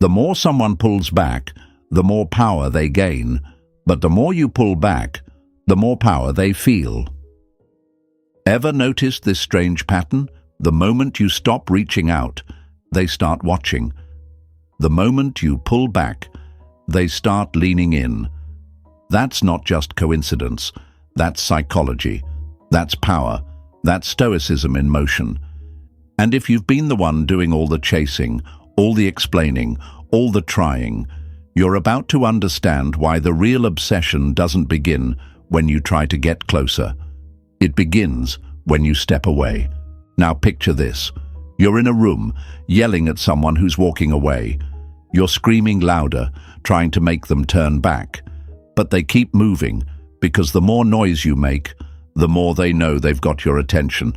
The more someone pulls back, the more power they gain, but the more you pull back, the more power they feel. Ever noticed this strange pattern? The moment you stop reaching out, they start watching. The moment you pull back, they start leaning in. That's not just coincidence. That's psychology. That's power. That's Stoicism in motion. And if you've been the one doing all the chasing, all the explaining, all the trying, you're about to understand why the real obsession doesn't begin when you try to get closer. It begins when you step away. Now picture this. You're in a room, yelling at someone who's walking away. You're screaming louder, trying to make them turn back. But they keep moving, because the more noise you make, the more they know they've got your attention.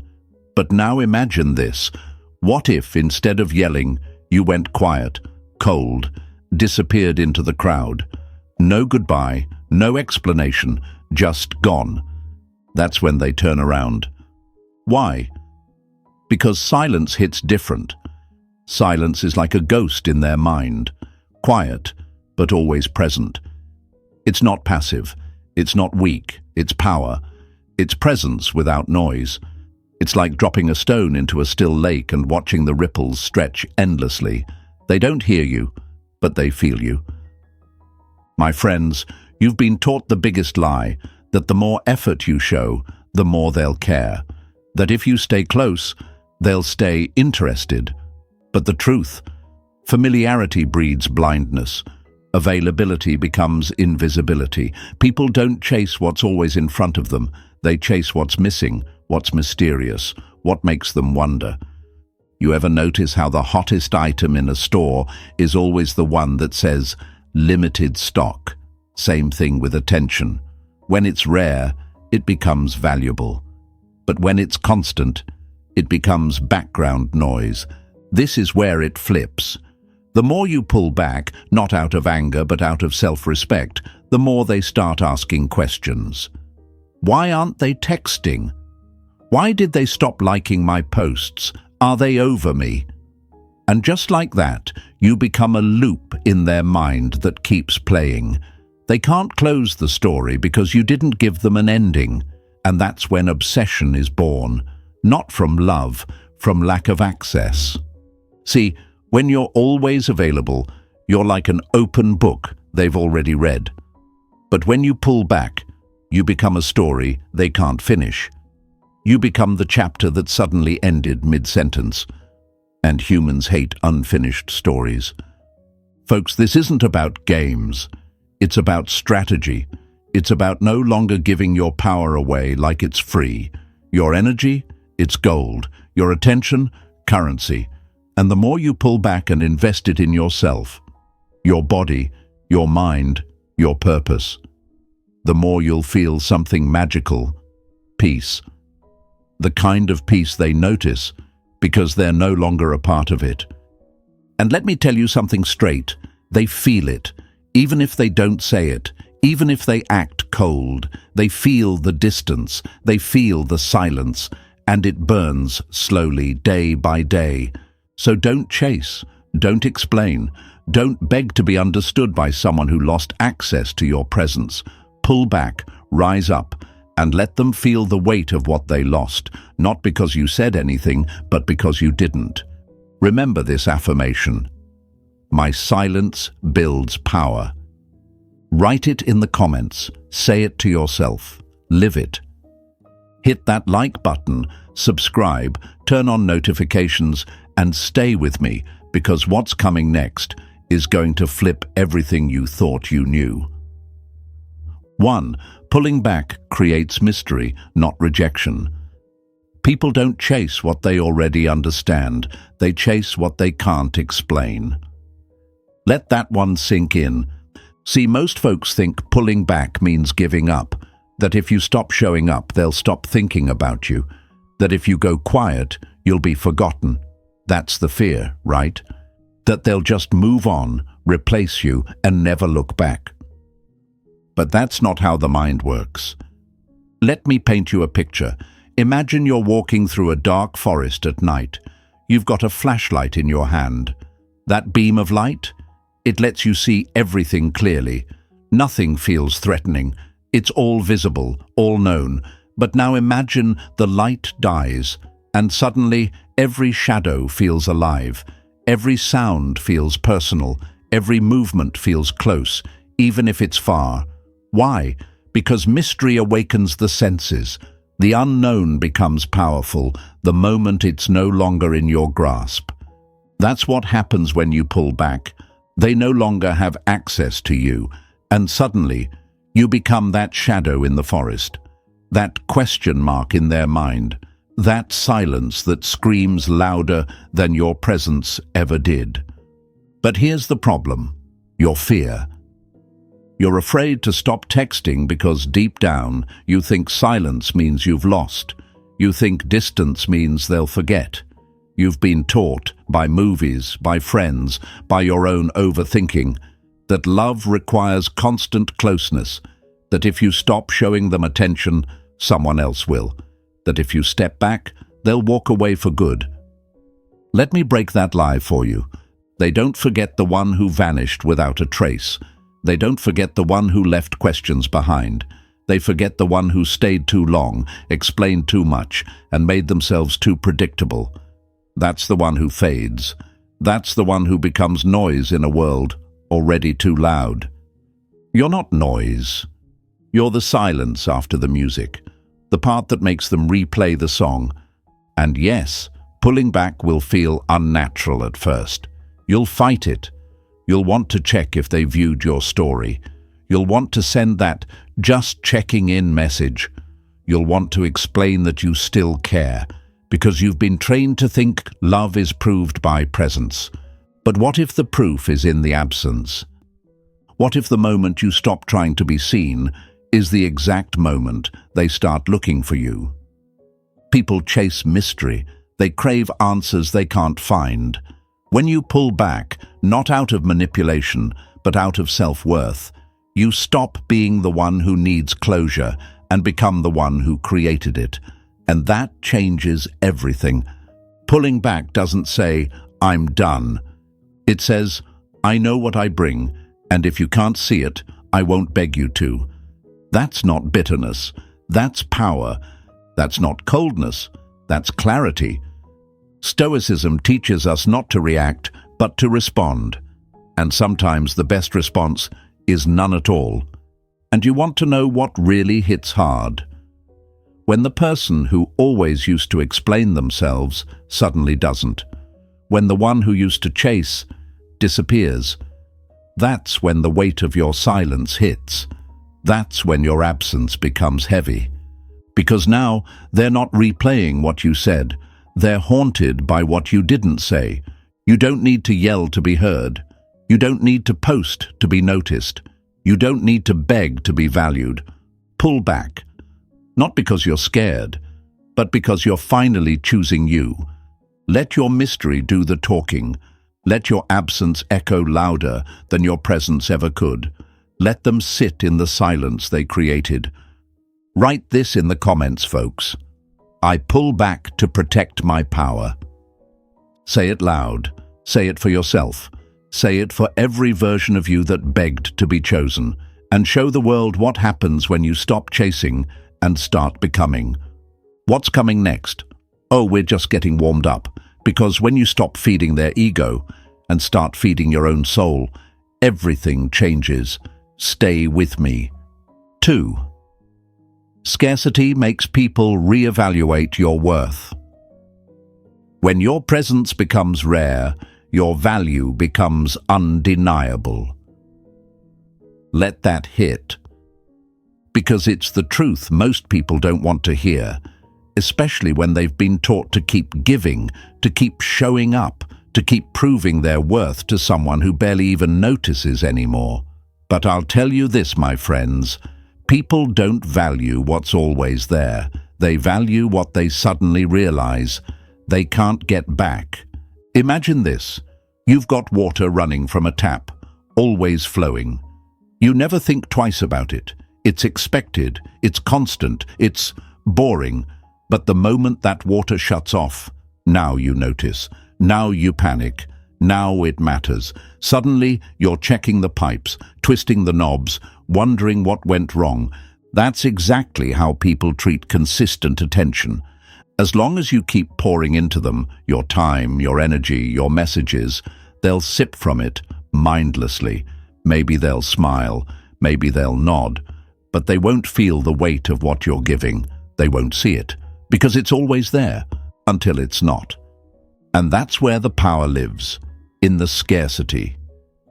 But now imagine this. What if, instead of yelling, you went quiet, cold, disappeared into the crowd? No goodbye, no explanation, just gone. That's when they turn around. Why? Because silence hits different. Silence is like a ghost in their mind, quiet, but always present. It's not passive, it's not weak, it's power. It's presence without noise. It's like dropping a stone into a still lake and watching the ripples stretch endlessly. They don't hear you, but they feel you. My friends, you've been taught the biggest lie, that the more effort you show, the more they'll care. That if you stay close, they'll stay interested. But the truth, familiarity breeds blindness. Availability becomes invisibility. People don't chase what's always in front of them. They chase what's missing, what's mysterious, what makes them wonder. You ever notice how the hottest item in a store is always the one that says, limited stock? Same thing with attention. When it's rare, it becomes valuable. But when it's constant, it becomes background noise. This is where it flips. The more you pull back, not out of anger but out of self-respect, the more they start asking questions. Why aren't they texting? Why did they stop liking my posts? Are they over me? And just like that, you become a loop in their mind that keeps playing. They can't close the story because you didn't give them an ending. And that's when obsession is born. Not from love, from lack of access. See, when you're always available, you're like an open book they've already read. But when you pull back, you become a story they can't finish. You become the chapter that suddenly ended mid-sentence. And humans hate unfinished stories. Folks, this isn't about games. It's about strategy. It's about no longer giving your power away like it's free. Your energy, it's gold. Your attention, currency. And the more you pull back and invest it in yourself, your body, your mind, your purpose, the more you'll feel something magical, peace. The kind of peace they notice because they're no longer a part of it. And let me tell you something straight, they feel it, even if they don't say it, even if they act cold. They feel the distance, they feel the silence, and it burns slowly, day by day. So don't chase, don't explain, don't beg to be understood by someone who lost access to your presence. Pull back, rise up, and let them feel the weight of what they lost, not because you said anything, but because you didn't. Remember this affirmation. My silence builds power. Write it in the comments, say it to yourself, live it. Hit that like button, subscribe, turn on notifications, and stay with me, because what's coming next is going to flip everything you thought you knew. 1. Pulling back creates mystery, not rejection. People don't chase what they already understand. They chase what they can't explain. Let that one sink in. See, most folks think pulling back means giving up, that if you stop showing up, they'll stop thinking about you, that if you go quiet, you'll be forgotten. That's the fear, right? That they'll just move on, replace you, and never look back. But that's not how the mind works. Let me paint you a picture. Imagine you're walking through a dark forest at night. You've got a flashlight in your hand. That beam of light? It lets you see everything clearly. Nothing feels threatening. It's all visible, all known. But now imagine the light dies, and suddenly every shadow feels alive. Every sound feels personal. Every movement feels close, even if it's far. Why? Because mystery awakens the senses. The unknown becomes powerful the moment it's no longer in your grasp. That's what happens when you pull back. They no longer have access to you, and suddenly you become that shadow in the forest, that question mark in their mind, that silence that screams louder than your presence ever did. But here's the problem: your fear. You're afraid to stop texting because deep down you think silence means you've lost. You think distance means they'll forget. You've been taught by movies, by friends, by your own overthinking, that love requires constant closeness, that if you stop showing them attention, someone else will, that if you step back, they'll walk away for good. Let me break that lie for you. They don't forget the one who vanished without a trace. They don't forget the one who left questions behind. They forget the one who stayed too long, explained too much, and made themselves too predictable. That's the one who fades. That's the one who becomes noise in a world already too loud. You're not noise. You're the silence after the music, the part that makes them replay the song. And yes, pulling back will feel unnatural at first. You'll fight it. You'll want to check if they viewed your story. You'll want to send that "just checking in" message. You'll want to explain that you still care, because you've been trained to think love is proved by presence. But what if the proof is in the absence? What if the moment you stop trying to be seen is the exact moment they start looking for you? People chase mystery. They crave answers they can't find. When you pull back, not out of manipulation, but out of self-worth, you stop being the one who needs closure and become the one who created it. And that changes everything. Pulling back doesn't say, "I'm done." It says, "I know what I bring, and if you can't see it, I won't beg you to." That's not bitterness. That's power. That's not coldness. That's clarity. Stoicism teaches us not to react, but to respond. And sometimes the best response is none at all. And you want to know what really hits hard? When the person who always used to explain themselves suddenly doesn't. When the one who used to chase disappears. That's when the weight of your silence hits. That's when your absence becomes heavy. Because now they're not replaying what you said. They're haunted by what you didn't say. You don't need to yell to be heard. You don't need to post to be noticed. You don't need to beg to be valued. Pull back. Not because you're scared, but because you're finally choosing you. Let your mystery do the talking. Let your absence echo louder than your presence ever could. Let them sit in the silence they created. Write this in the comments, folks. I pull back to protect my power. Say it loud. Say it for yourself. Say it for every version of you that begged to be chosen. And show the world what happens when you stop chasing and start becoming. What's coming next? Oh, we're just getting warmed up. Because when you stop feeding their ego and start feeding your own soul, everything changes. Stay with me. 2. Scarcity makes people reevaluate your worth. When your presence becomes rare, your value becomes undeniable. Let that hit. Because it's the truth most people don't want to hear, especially when they've been taught to keep giving, to keep showing up, to keep proving their worth to someone who barely even notices anymore. But I'll tell you this, my friends, people don't value what's always there. They value what they suddenly realize they can't get back. Imagine this. You've got water running from a tap, always flowing. You never think twice about it. It's expected, it's constant, it's boring. But the moment that water shuts off, now you notice, now you panic, Now it matters. Suddenly, you're checking the pipes, twisting the knobs, wondering what went wrong. That's exactly how people treat consistent attention. As long as you keep pouring into them, your time, your energy, your messages, they'll sip from it mindlessly. Maybe they'll smile, maybe they'll nod, but they won't feel the weight of what you're giving. They won't see it, because it's always there, until it's not. And that's where the power lives, in the scarcity.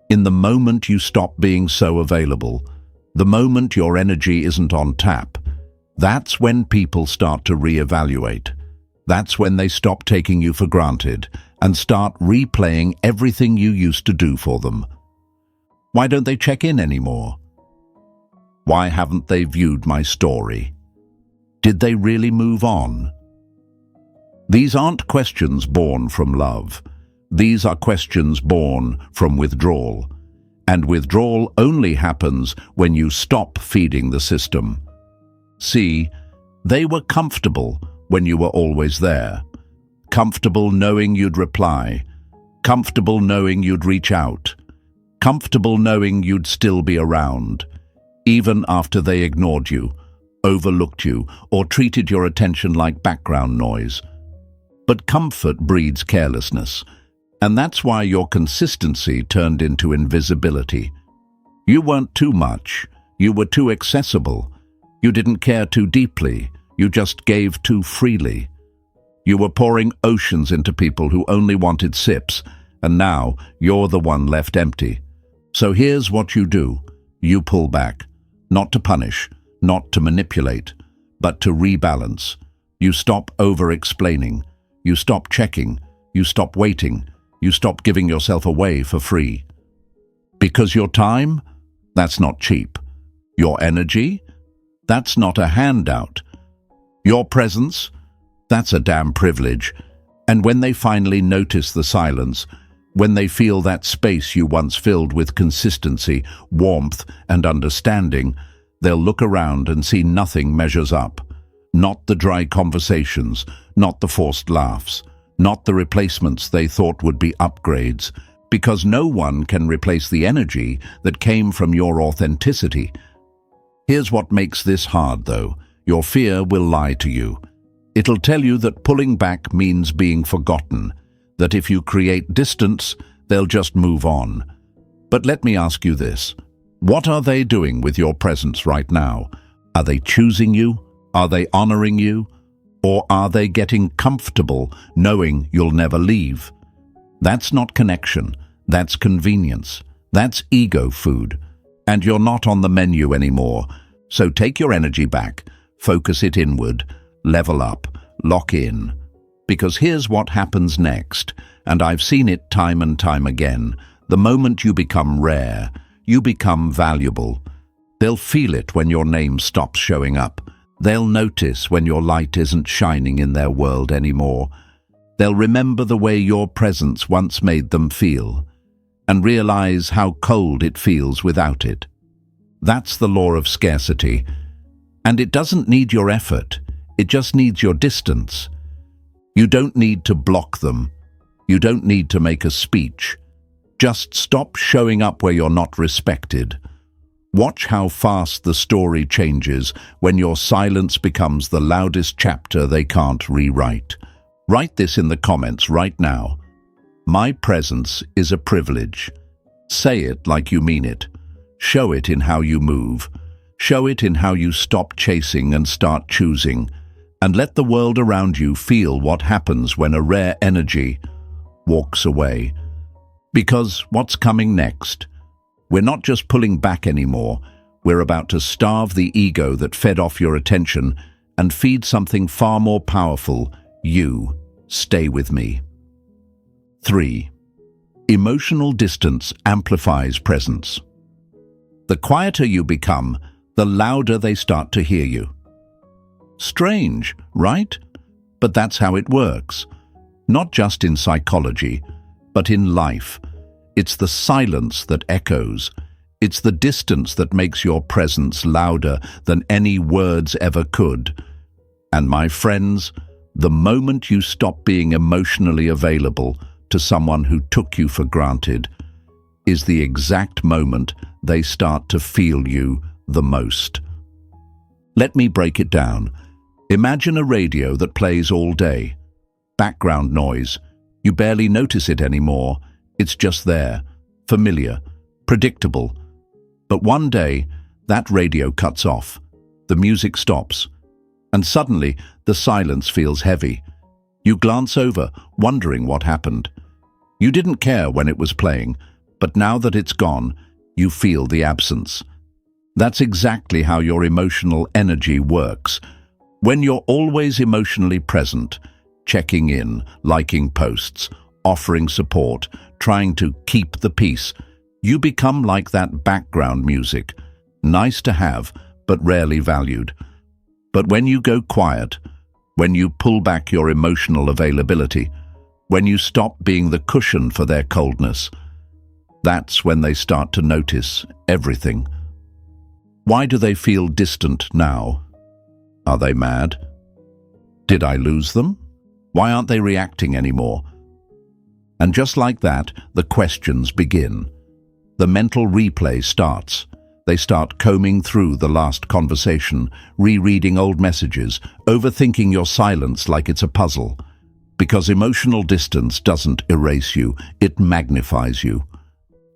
In the moment you stop being so available, the moment your energy isn't on tap, that's when people start to reevaluate. That's when they stop taking you for granted and start replaying everything you used to do for them. Why don't they check in anymore? Why haven't they viewed my story? Did they really move on? These aren't questions born from love. These are questions born from withdrawal. And withdrawal only happens when you stop feeding the system. See, they were comfortable when you were always there. Comfortable knowing you'd reply. Comfortable knowing you'd reach out. Comfortable knowing you'd still be around, even after they ignored you, overlooked you, or treated your attention like background noise. But comfort breeds carelessness, and that's why your consistency turned into invisibility. You weren't too much, you were too accessible. You didn't care too deeply, you just gave too freely. You were pouring oceans into people who only wanted sips, and now you're the one left empty. So here's what you do. You pull back, not to punish, not to manipulate, but to rebalance. You stop over-explaining. You stop checking. You stop waiting. You stop giving yourself away for free. Because your time? That's not cheap. Your energy? That's not a handout. Your presence? That's a damn privilege. And when they finally notice the silence, when they feel that space you once filled with consistency, warmth, and understanding, they'll look around and see nothing measures up. Not the dry conversations, not the forced laughs, not the replacements they thought would be upgrades, because no one can replace the energy that came from your authenticity. Here's what makes this hard, though. Your fear will lie to you. It'll tell you that pulling back means being forgotten, that if you create distance, they'll just move on. But let me ask you this. What are they doing with your presence right now? Are they choosing you? Are they honoring you? Or are they getting comfortable knowing you'll never leave? That's not connection. That's convenience. That's ego food. And you're not on the menu anymore. So take your energy back, focus it inward, level up, lock in. Because here's what happens next, and I've seen it time and time again. The moment you become rare, you become valuable. They'll feel it when your name stops showing up. They'll notice when your light isn't shining in their world anymore. They'll remember the way your presence once made them feel, and realize how cold it feels without it. That's the law of scarcity. And it doesn't need your effort, it just needs your distance. You don't need to block them. You don't need to make a speech. Just stop showing up where you're not respected. Watch how fast the story changes when your silence becomes the loudest chapter they can't rewrite. Write this in the comments right now. My presence is a privilege. Say it like you mean it. Show it in how you move. Show it in how you stop chasing and start choosing. And let the world around you feel what happens when a rare energy walks away. Because what's coming next? We're not just pulling back anymore. We're about to starve the ego that fed off your attention and feed something far more powerful. You. Stay with me. 3. Emotional distance amplifies presence. The quieter you become, the louder they start to hear you. Strange, right? But that's how it works. Not just in psychology, but in life. It's the silence that echoes. It's the distance that makes your presence louder than any words ever could. And my friends, the moment you stop being emotionally available, to someone who took you for granted is the exact moment they start to feel you the most. Let me break it down. Imagine a radio that plays all day. Background noise. You barely notice it anymore. It's just there, familiar, predictable. But one day, that radio cuts off. The music stops. And suddenly, the silence feels heavy. You glance over, wondering what happened. You didn't care when it was playing, but now that it's gone, you feel the absence. That's exactly how your emotional energy works. When you're always emotionally present, checking in, liking posts, offering support, trying to keep the peace, you become like that background music, nice to have, but rarely valued. But when you go quiet, when you pull back your emotional availability, when you stop being the cushion for their coldness, that's when they start to notice everything. Why do they feel distant now? Are they mad? Did I lose them? Why aren't they reacting anymore? And just like that, the questions begin. The mental replay starts. They start combing through the last conversation, rereading old messages, overthinking your silence like it's a puzzle. Because emotional distance doesn't erase you, it magnifies you.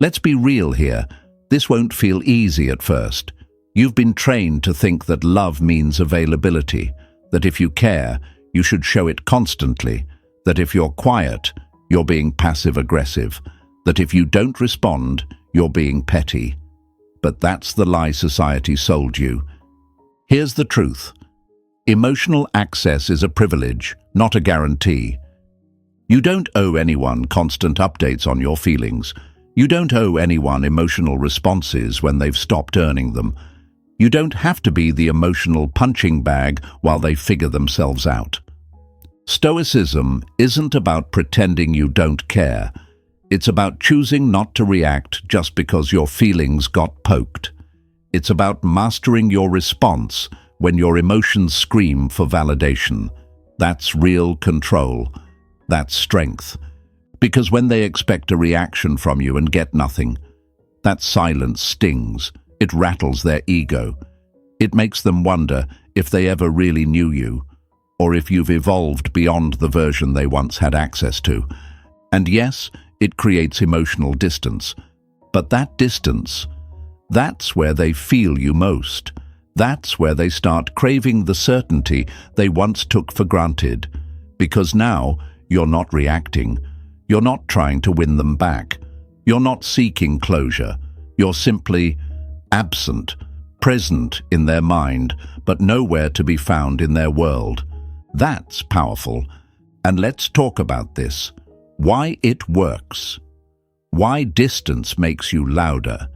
Let's be real here. This won't feel easy at first. You've been trained to think that love means availability, that if you care, you should show it constantly, that if you're quiet, you're being passive-aggressive, that if you don't respond, you're being petty. But that's the lie society sold you. Here's the truth. Emotional access is a privilege, not a guarantee. You don't owe anyone constant updates on your feelings. You don't owe anyone emotional responses when they've stopped earning them. You don't have to be the emotional punching bag while they figure themselves out. Stoicism isn't about pretending you don't care. It's about choosing not to react just because your feelings got poked. It's about mastering your response when your emotions scream for validation. That's real control. That's strength. Because when they expect a reaction from you and get nothing, that silence stings. It rattles their ego. It makes them wonder if they ever really knew you, or if you've evolved beyond the version they once had access to. And yes, it creates emotional distance. But that distance, that's where they feel you most. That's where they start craving the certainty they once took for granted. Because now, you're not reacting. You're not trying to win them back. You're not seeking closure. You're simply absent, present in their mind, but nowhere to be found in their world. That's powerful. And let's talk about this. Why it works. Why distance makes you louder.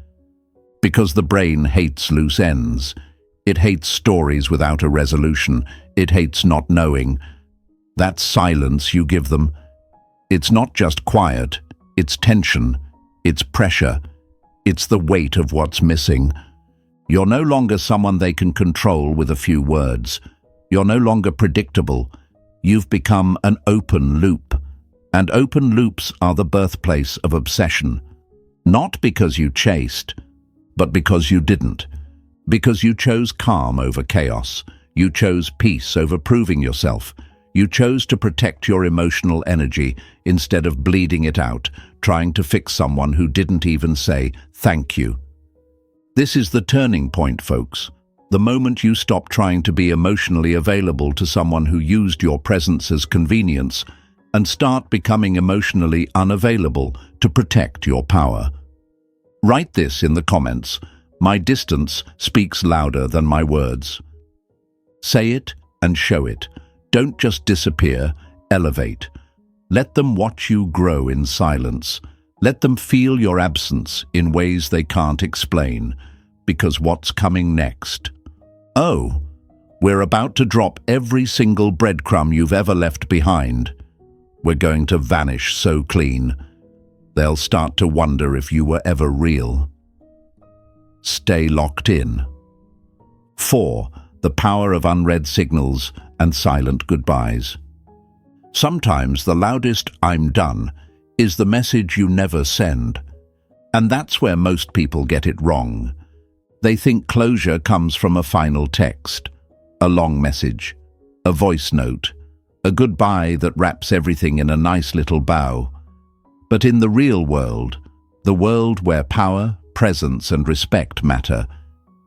Because the brain hates loose ends. It hates stories without a resolution. It hates not knowing. That silence you give them, it's not just quiet, it's tension, it's pressure, it's the weight of what's missing. You're no longer someone they can control with a few words. You're no longer predictable. You've become an open loop. And open loops are the birthplace of obsession. Not because you chased, but because you didn't. Because you chose calm over chaos. You chose peace over proving yourself. You chose to protect your emotional energy instead of bleeding it out, trying to fix someone who didn't even say thank you. This is the turning point, folks. The moment you stop trying to be emotionally available to someone who used your presence as convenience and start becoming emotionally unavailable to protect your power. Write this in the comments. My distance speaks louder than my words. Say it and show it. Don't just disappear, elevate. Let them watch you grow in silence. Let them feel your absence in ways they can't explain. Because what's coming next? Oh, we're about to drop every single breadcrumb you've ever left behind. We're going to vanish so clean. They'll start to wonder if you were ever real. Stay locked in. 4. The power of unread signals and silent goodbyes. Sometimes the loudest "I'm done" is the message you never send. And that's where most people get it wrong. They think closure comes from a final text, a long message, a voice note, a goodbye that wraps everything in a nice little bow. But in the real world, the world where power, presence, and respect matter,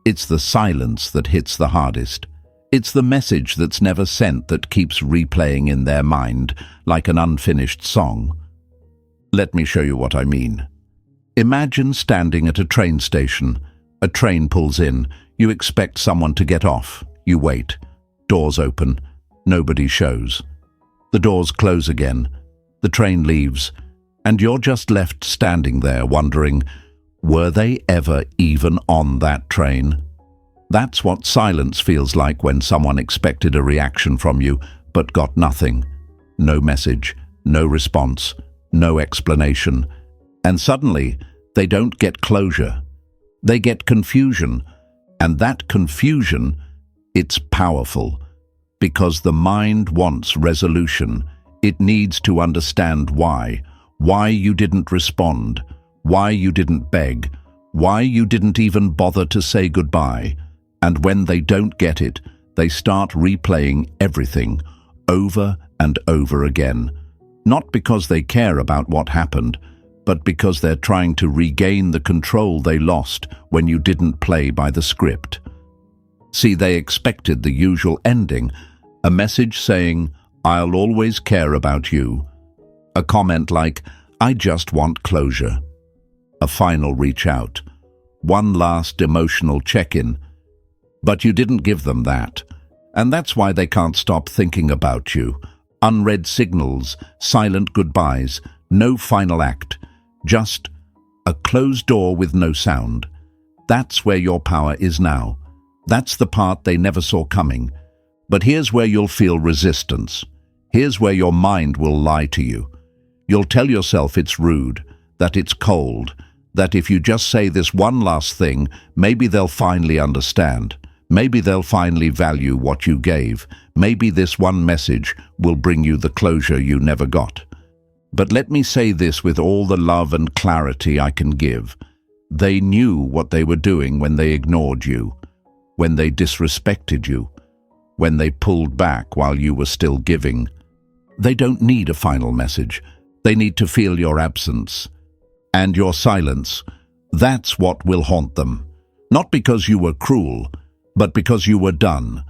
it's the silence that hits the hardest. It's the message that's never sent that keeps replaying in their mind like an unfinished song. Let me show you what I mean. Imagine standing at a train station. A train pulls in. You expect someone to get off. You wait. Doors open. Nobody shows. The doors close again. The train leaves. And you're just left standing there wondering, were they ever even on that train? That's what silence feels like when someone expected a reaction from you but got nothing. No message, no response, no explanation. And suddenly, they don't get closure. They get confusion. And that confusion, it's powerful. Because the mind wants resolution. It needs to understand why you didn't respond, why you didn't beg, why you didn't even bother to say goodbye. And when they don't get it, they start replaying everything over and over again. Not because they care about what happened, but because they're trying to regain the control they lost when you didn't play by the script. See, they expected the usual ending, a message saying, "I'll always care about you." A comment like, "I just want closure." A final reach out. One last emotional check-in. But you didn't give them that. And that's why they can't stop thinking about you. Unread signals, silent goodbyes, no final act. Just a closed door with no sound. That's where your power is now. That's the part they never saw coming. But here's where you'll feel resistance. Here's where your mind will lie to you. You'll tell yourself it's rude, that it's cold, that if you just say this one last thing, maybe they'll finally understand. Maybe they'll finally value what you gave. Maybe this one message will bring you the closure you never got. But let me say this with all the love and clarity I can give. They knew what they were doing when they ignored you, when they disrespected you, when they pulled back while you were still giving. They don't need a final message. They need to feel your absence. And your silence. That's what will haunt them. Not because you were cruel, but because you were done.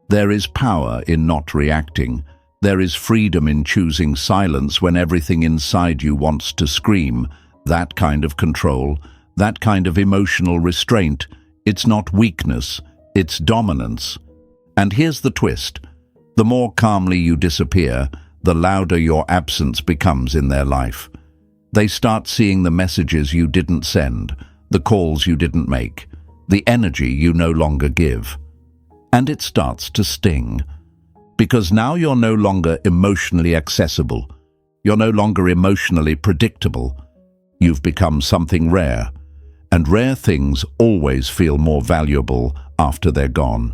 There is power in not reacting. There is freedom in choosing silence when everything inside you wants to scream. That kind of control, that kind of emotional restraint, it's not weakness, it's dominance. And here's the twist. The more calmly you disappear, the louder your absence becomes in their life. They start seeing the messages you didn't send, the calls you didn't make, the energy you no longer give. And it starts to sting. Because now you're no longer emotionally accessible. You're no longer emotionally predictable. You've become something rare. And rare things always feel more valuable after they're gone.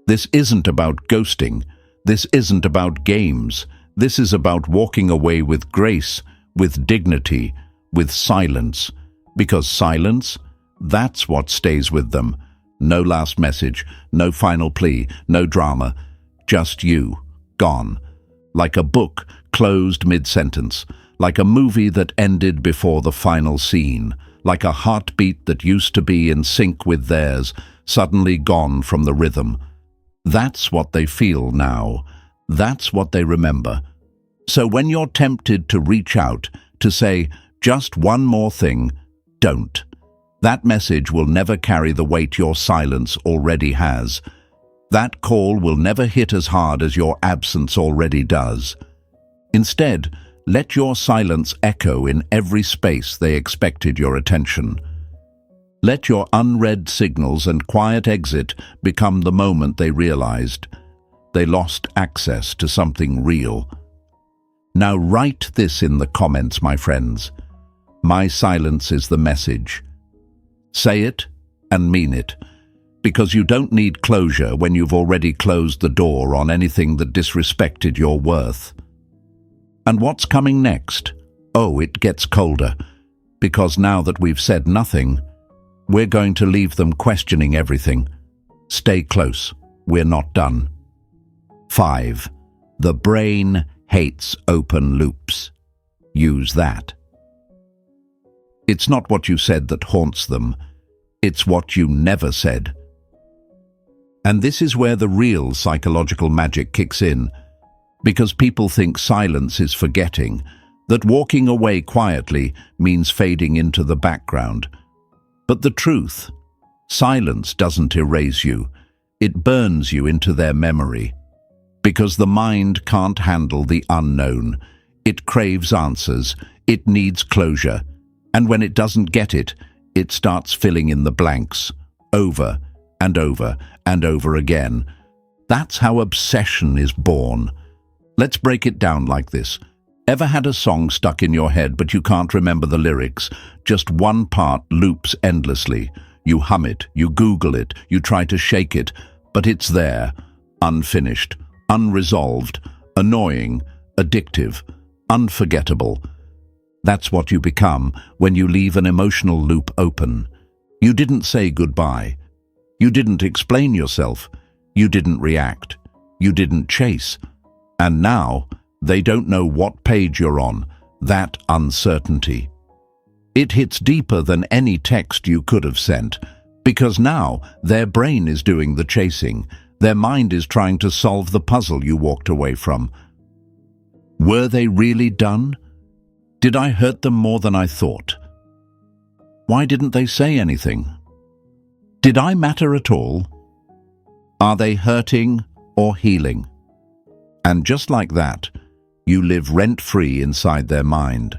This isn't about ghosting. This isn't about games. This is about walking away with grace, with dignity, with silence. Because silence, that's what stays with them. No last message, no final plea, no drama. Just you, gone. Like a book closed mid-sentence. Like a movie that ended before the final scene. Like a heartbeat that used to be in sync with theirs, suddenly gone from the rhythm. That's what they feel now. That's what they remember. So when you're tempted to reach out, to say, just one more thing, don't. That message will never carry the weight your silence already has. That call will never hit as hard as your absence already does. Instead, let your silence echo in every space they expected your attention. Let your unread signals and quiet exit become the moment they realized they lost access to something real. Now write this in the comments, my friends. My silence is the message. Say it and mean it, because you don't need closure when you've already closed the door on anything that disrespected your worth. And what's coming next? Oh, it gets colder, because now that we've said nothing, we're going to leave them questioning everything. Stay close, we're not done. 5. The brain hates open loops. Use that. It's not what you said that haunts them, it's what you never said. And this is where the real psychological magic kicks in, because people think silence is forgetting, that walking away quietly means fading into the background. But the truth, silence doesn't erase you, it burns you into their memory. Because the mind can't handle the unknown. It craves answers, it needs closure, and when it doesn't get it, it starts filling in the blanks, over and over and over again. That's how obsession is born. Let's break it down like this. Ever had a song stuck in your head but you can't remember the lyrics? Just one part loops endlessly. You hum it, you Google it, you try to shake it, but it's there, unfinished, unresolved, annoying, addictive, unforgettable. That's what you become when you leave an emotional loop open. You didn't say goodbye. You didn't explain yourself. You didn't react. You didn't chase. And now, they don't know what page you're on. That uncertainty. It hits deeper than any text you could have sent, because now their brain is doing the chasing. Their mind is trying to solve the puzzle you walked away from. Were they really done? Did I hurt them more than I thought? Why didn't they say anything? Did I matter at all? Are they hurting or healing? And just like that, you live rent-free inside their mind.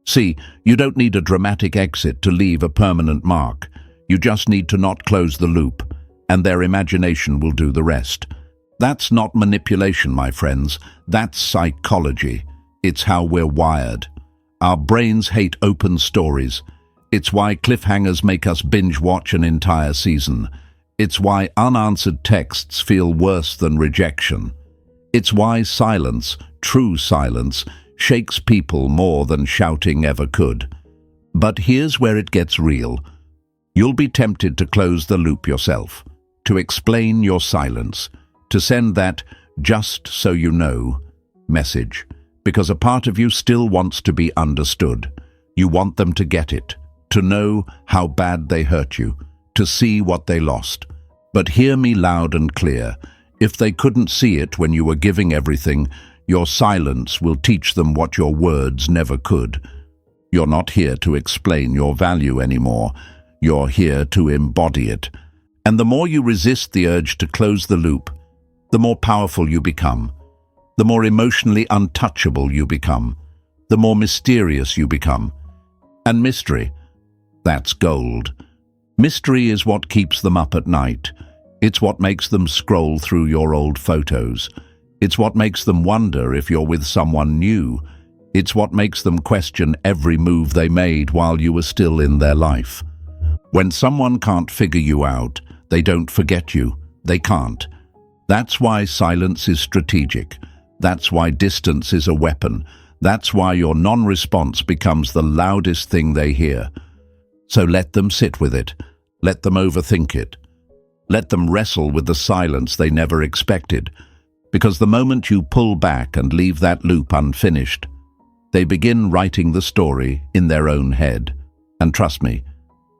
See, you don't need a dramatic exit to leave a permanent mark. You just need to not close the loop, and their imagination will do the rest. That's not manipulation, my friends. That's psychology. It's how we're wired. Our brains hate open stories. It's why cliffhangers make us binge-watch an entire season. It's why unanswered texts feel worse than rejection. It's why silence, true silence, shakes people more than shouting ever could. But here's where it gets real. You'll be tempted to close the loop yourself, to explain your silence, to send that "just so you know" message, because a part of you still wants to be understood. You want them to get it, to know how bad they hurt you, to see what they lost. But hear me loud and clear. If they couldn't see it when you were giving everything, your silence will teach them what your words never could. You're not here to explain your value anymore. You're here to embody it. And the more you resist the urge to close the loop, the more powerful you become, the more emotionally untouchable you become, the more mysterious you become. And mystery, that's gold. Mystery is what keeps them up at night. It's what makes them scroll through your old photos. It's what makes them wonder if you're with someone new. It's what makes them question every move they made while you were still in their life. When someone can't figure you out, they don't forget you. They can't. That's why silence is strategic. That's why distance is a weapon. That's why your non-response becomes the loudest thing they hear. So let them sit with it. Let them overthink it. Let them wrestle with the silence they never expected. Because the moment you pull back and leave that loop unfinished, they begin writing the story in their own head. And trust me,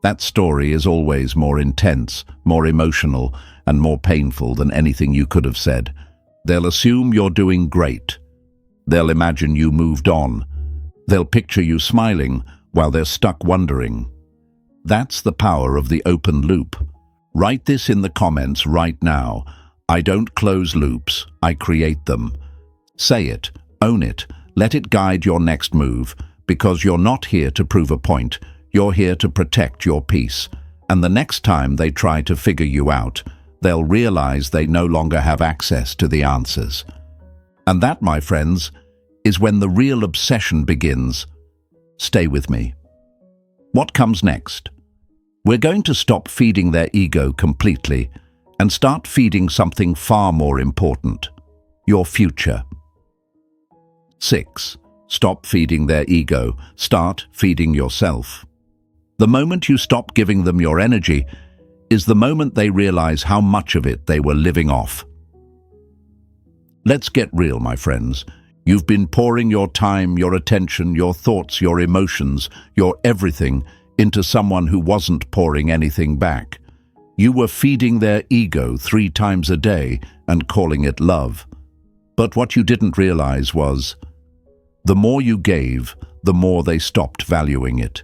that story is always more intense, more emotional, and more painful than anything you could have said. They'll assume you're doing great. They'll imagine you moved on. They'll picture you smiling while they're stuck wondering. That's the power of the open loop. Write this in the comments right now. I don't close loops, I create them. Say it, own it, let it guide your next move, because you're not here to prove a point, you're here to protect your peace. And the next time they try to figure you out, they'll realize they no longer have access to the answers. And that, my friends, is when the real obsession begins. Stay with me. What comes next? We're going to stop feeding their ego completely and start feeding something far more important: your future. 6. Stop feeding their ego. Start feeding yourself. The moment you stop giving them your energy is the moment they realize how much of it they were living off. Let's get real, my friends. You've been pouring your time, your attention, your thoughts, your emotions, your everything into someone who wasn't pouring anything back. You were feeding their ego 3 times a day and calling it love. But what you didn't realize was, the more you gave, the more they stopped valuing it.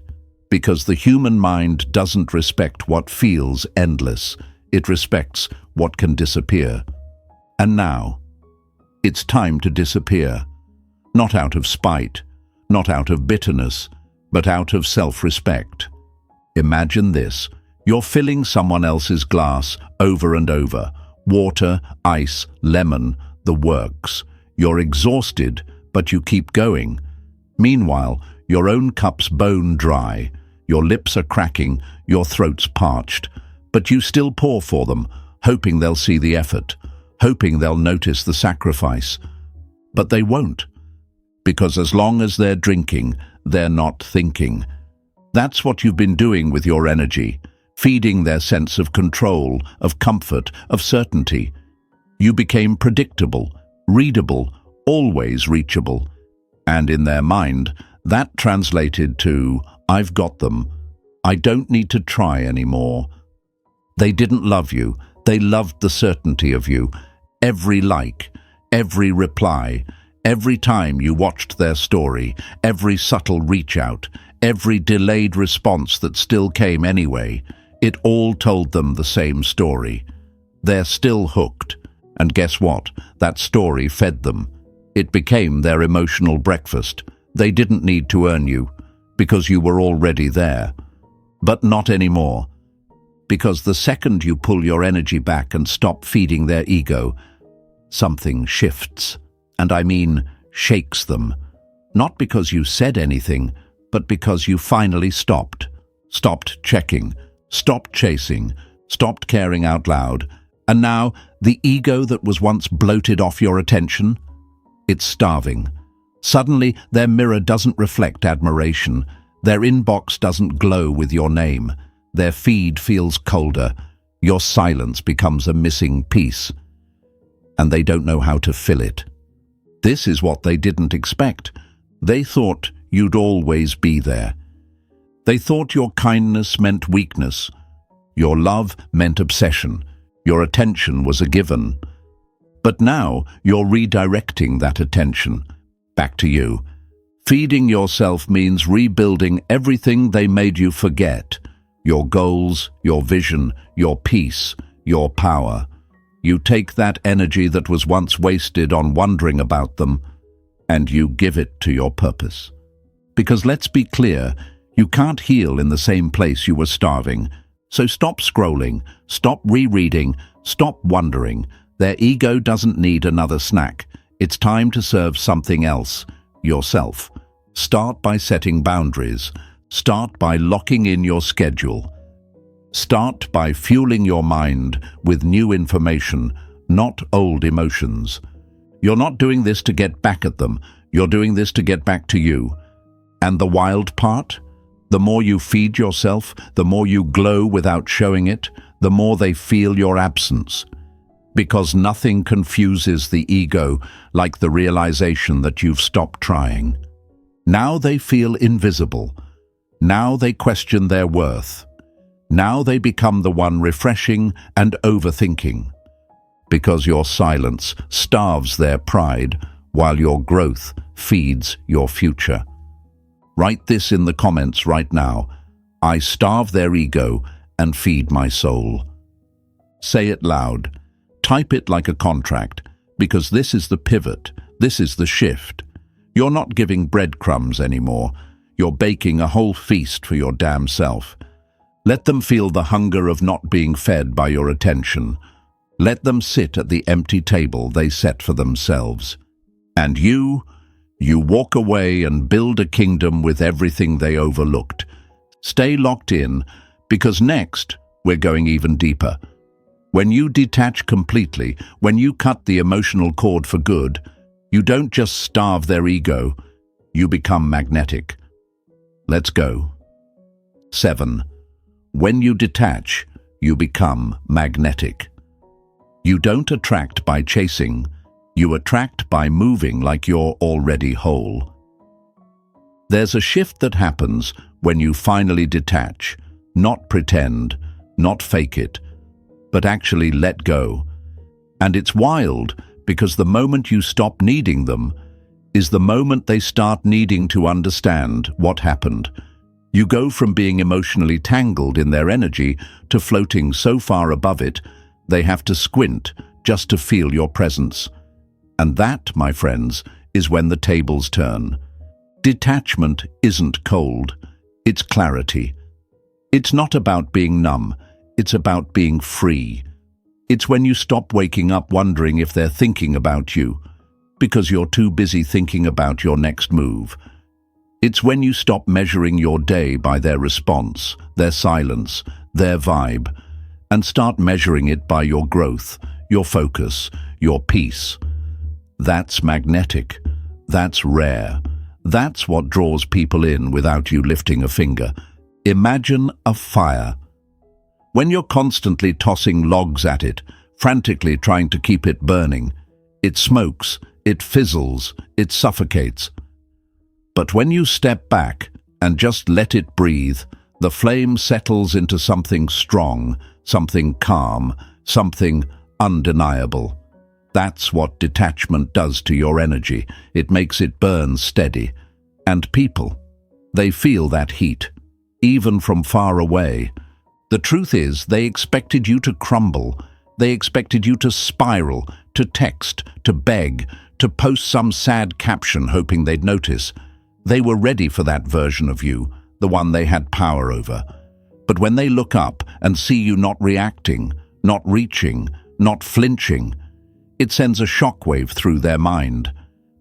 Because the human mind doesn't respect what feels endless. It respects what can disappear. And now, it's time to disappear. Not out of spite, not out of bitterness, but out of self-respect. Imagine this. You're filling someone else's glass over and over. Water, ice, lemon, the works. You're exhausted, but you keep going. Meanwhile, your own cup's bone dry. Your lips are cracking, your throat's parched. But you still pour for them, hoping they'll see the effort, hoping they'll notice the sacrifice. But they won't. Because as long as they're drinking, they're not thinking. That's what you've been doing with your energy, feeding their sense of control, of comfort, of certainty. You became predictable, readable, always reachable. And in their mind, that translated to, I've got them. I don't need to try anymore. They didn't love you. They loved the certainty of you. Every like, every reply, every time you watched their story, every subtle reach out, every delayed response that still came anyway, it all told them the same story. They're still hooked. And guess what? That story fed them. It became their emotional breakfast. They didn't need to earn you, because you were already there. But not anymore. Because the second you pull your energy back and stop feeding their ego, something shifts. And I mean, shakes them. Not because you said anything, but because you finally stopped. Stopped checking. Stopped chasing. Stopped caring out loud. And now, the ego that was once bloated off your attention, it's starving. Suddenly, their mirror doesn't reflect admiration. Their inbox doesn't glow with your name. Their feed feels colder. Your silence becomes a missing piece. And they don't know how to fill it. This is what they didn't expect. They thought you'd always be there. They thought your kindness meant weakness. Your love meant obsession. Your attention was a given. But now you're redirecting that attention back to you. Feeding yourself means rebuilding everything they made you forget. Your goals, your vision, your peace, your power. You take that energy that was once wasted on wondering about them, and you give it to your purpose. Because let's be clear, you can't heal in the same place you were starving. So stop scrolling, stop rereading, stop wondering. Their ego doesn't need another snack. It's time to serve something else, yourself. Start by setting boundaries. Start by locking in your schedule. Start by fueling your mind with new information, not old emotions. You're not doing this to get back at them. You're doing this to get back to you. And the wild part? The more you feed yourself, the more you glow without showing it, the more they feel your absence. Because nothing confuses the ego like the realization that you've stopped trying. Now they feel invisible. Now they question their worth. Now they become the one refreshing and overthinking. Because your silence starves their pride while your growth feeds your future. Write this in the comments right now. I starve their ego and feed my soul. Say it loud. Type it like a contract, because this is the pivot, this is the shift. You're not giving breadcrumbs anymore. You're baking a whole feast for your damn self. Let them feel the hunger of not being fed by your attention. Let them sit at the empty table they set for themselves. And you walk away and build a kingdom with everything they overlooked. Stay locked in, because next we're going even deeper. When you detach completely, when you cut the emotional cord for good, you don't just starve their ego, you become magnetic. Let's go. 7. When you detach, you become magnetic. You don't attract by chasing, you attract by moving like you're already whole. There's a shift that happens when you finally detach, not pretend, not fake it, but actually let go. And it's wild because the moment you stop needing them is the moment they start needing to understand what happened. You go from being emotionally tangled in their energy to floating so far above it, they have to squint just to feel your presence. And that, my friends, is when the tables turn. Detachment isn't cold, it's clarity. It's not about being numb, it's about being free. It's when you stop waking up wondering if they're thinking about you, because you're too busy thinking about your next move. It's when you stop measuring your day by their response, their silence, their vibe, and start measuring it by your growth, your focus, your peace. That's magnetic. That's rare. That's what draws people in without you lifting a finger. Imagine a fire. When you're constantly tossing logs at it, frantically trying to keep it burning, it smokes, it fizzles, it suffocates. But when you step back and just let it breathe, the flame settles into something strong, something calm, something undeniable. That's what detachment does to your energy. It makes it burn steady. And people, they feel that heat, even from far away. The truth is, they expected you to crumble. They expected you to spiral, to text, to beg, to post some sad caption hoping they'd notice. They were ready for that version of you, the one they had power over. But when they look up and see you not reacting, not reaching, not flinching, it sends a shockwave through their mind,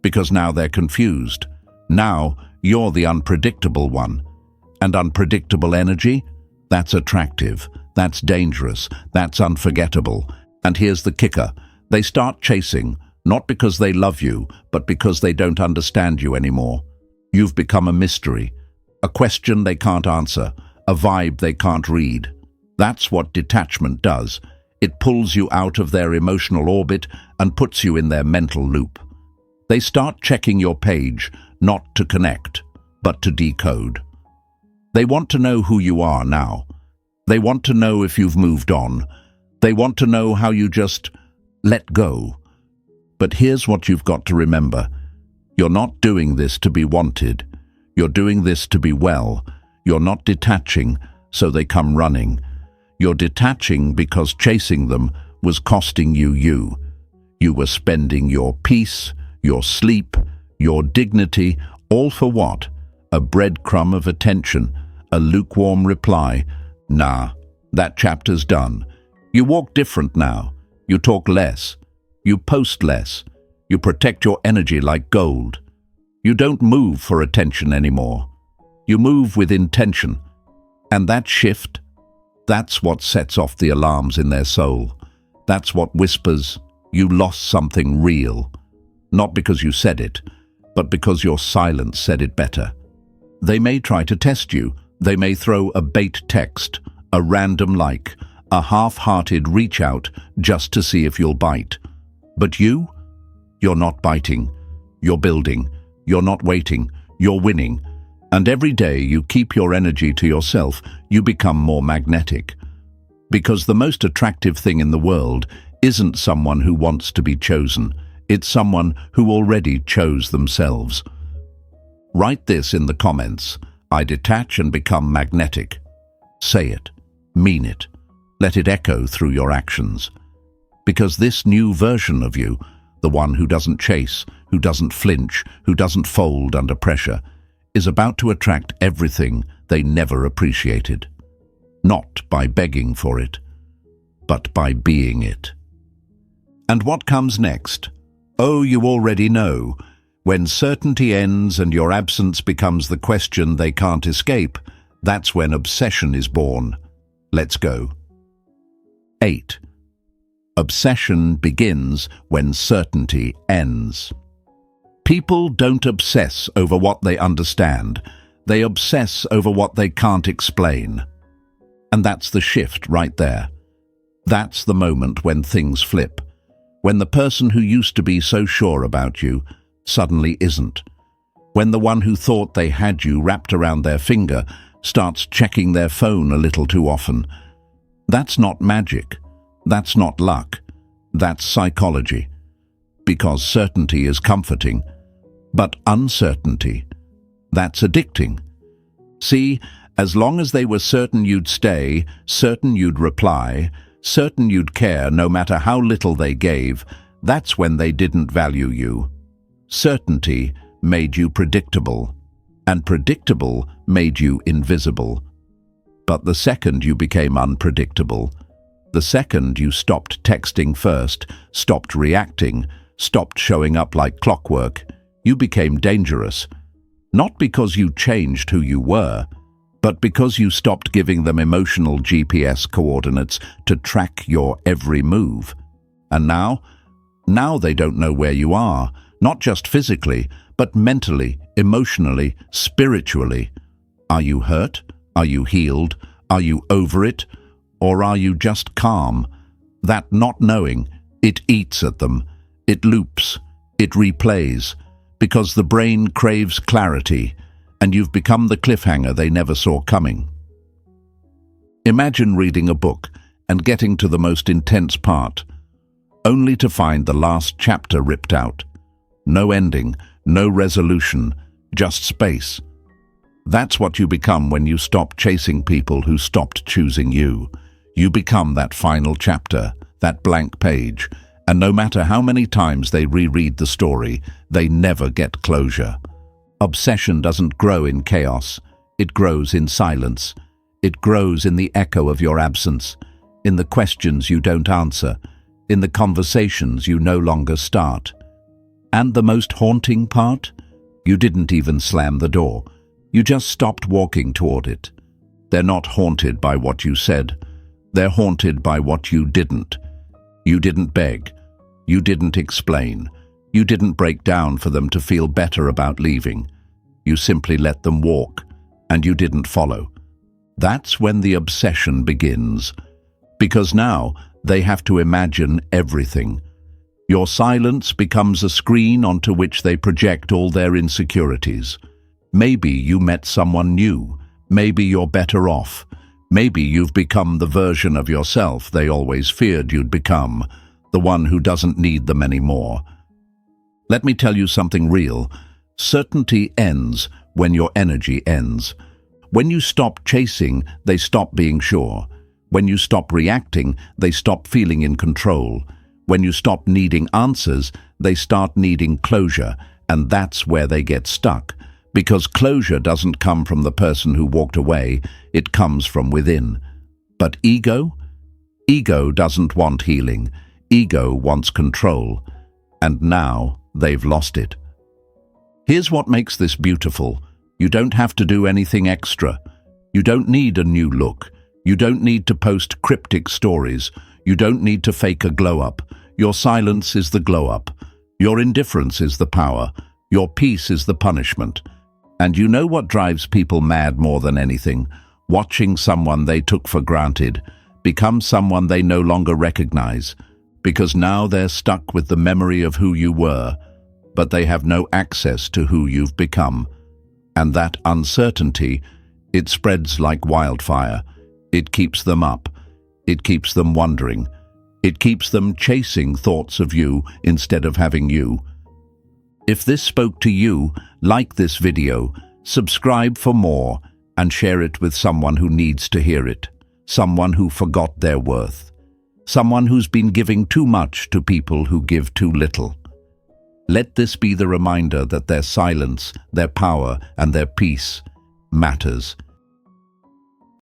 because now they're confused. Now you're the unpredictable one. And unpredictable energy? That's attractive, that's dangerous, that's unforgettable. And here's the kicker. They start chasing, not because they love you, but because they don't understand you anymore. You've become a mystery, a question they can't answer, a vibe they can't read. That's what detachment does. It pulls you out of their emotional orbit and puts you in their mental loop. They start checking your page, not to connect, but to decode. They want to know who you are now. They want to know if you've moved on. They want to know how you just let go. But here's what you've got to remember. You're not doing this to be wanted. You're doing this to be well. You're not detaching so they come running. You're detaching because chasing them was costing you you. You were spending your peace, your sleep, your dignity, all for what? A breadcrumb of attention, a lukewarm reply. Nah, that chapter's done. You walk different now. You talk less. You post less. You protect your energy like gold. You don't move for attention anymore. You move with intention. And that shift, that's what sets off the alarms in their soul. That's what whispers, you lost something real. Not because you said it, but because your silence said it better. They may try to test you. They may throw a bait text, a random like, a half-hearted reach out just to see if you'll bite. But you're not biting. You're building. You're not waiting. You're winning. And every day you keep your energy to yourself, you become more magnetic. Because the most attractive thing in the world isn't someone who wants to be chosen. It's someone who already chose themselves. Write this in the comments. I detach and become magnetic. Say it. Mean it. Let it echo through your actions. Because this new version of you, the one who doesn't chase, who doesn't flinch, who doesn't fold under pressure, is about to attract everything they never appreciated. Not by begging for it, but by being it. And what comes next? Oh, you already know. When certainty ends and your absence becomes the question they can't escape, that's when obsession is born. Let's go. 8. Obsession begins when certainty ends. People don't obsess over what they understand. They obsess over what they can't explain. And that's the shift right there. That's the moment when things flip. When the person who used to be so sure about you suddenly isn't. When the one who thought they had you wrapped around their finger starts checking their phone a little too often. That's not magic. That's not luck. That's psychology. Because certainty is comforting. But uncertainty, that's addicting. See, as long as they were certain you'd stay, certain you'd reply, certain you'd care no matter how little they gave, that's when they didn't value you. Certainty made you predictable, and predictable made you invisible. But the second you became unpredictable, the second you stopped texting first, stopped reacting, stopped showing up like clockwork, you became dangerous. Not because you changed who you were, but because you stopped giving them emotional GPS coordinates to track your every move. And now they don't know where you are, not just physically, but mentally, emotionally, spiritually. Are you hurt? Are you healed? Are you over it? Or are you just calm? That not knowing, it eats at them. It loops. It replays. Because the brain craves clarity, and you've become the cliffhanger they never saw coming. Imagine reading a book and getting to the most intense part, only to find the last chapter ripped out. No ending, no resolution, just space. That's what you become when you stop chasing people who stopped choosing you. You become that final chapter, that blank page, and no matter how many times they reread the story, they never get closure. Obsession doesn't grow in chaos. It grows in silence. It grows in the echo of your absence, in the questions you don't answer, in the conversations you no longer start. And the most haunting part? You didn't even slam the door. You just stopped walking toward it. They're not haunted by what you said. They're haunted by what you didn't. You didn't beg. You didn't explain. You didn't break down for them to feel better about leaving. You simply let them walk, and you didn't follow. That's when the obsession begins. Because now they have to imagine everything. Your silence becomes a screen onto which they project all their insecurities. Maybe you met someone new. Maybe you're better off. Maybe you've become the version of yourself they always feared you'd become, the one who doesn't need them anymore. Let me tell you something real. Certainty ends when your energy ends. When you stop chasing, they stop being sure. When you stop reacting, they stop feeling in control. When you stop needing answers, they start needing closure, and that's where they get stuck. Because closure doesn't come from the person who walked away, it comes from within. But ego? Ego doesn't want healing. Ego wants control. And now they've lost it. Here's what makes this beautiful. You don't have to do anything extra. You don't need a new look. You don't need to post cryptic stories. You don't need to fake a glow-up. Your silence is the glow-up. Your indifference is the power. Your peace is the punishment. And you know what drives people mad more than anything? Watching someone they took for granted become someone they no longer recognize, because now they're stuck with the memory of who you were, but they have no access to who you've become. And that uncertainty, it spreads like wildfire. It keeps them up. It keeps them wondering. It keeps them chasing thoughts of you instead of having you. If this spoke to you, like this video, subscribe for more, and share it with someone who needs to hear it, someone who forgot their worth, someone who's been giving too much to people who give too little. Let this be the reminder that their silence, their power, and their peace matters.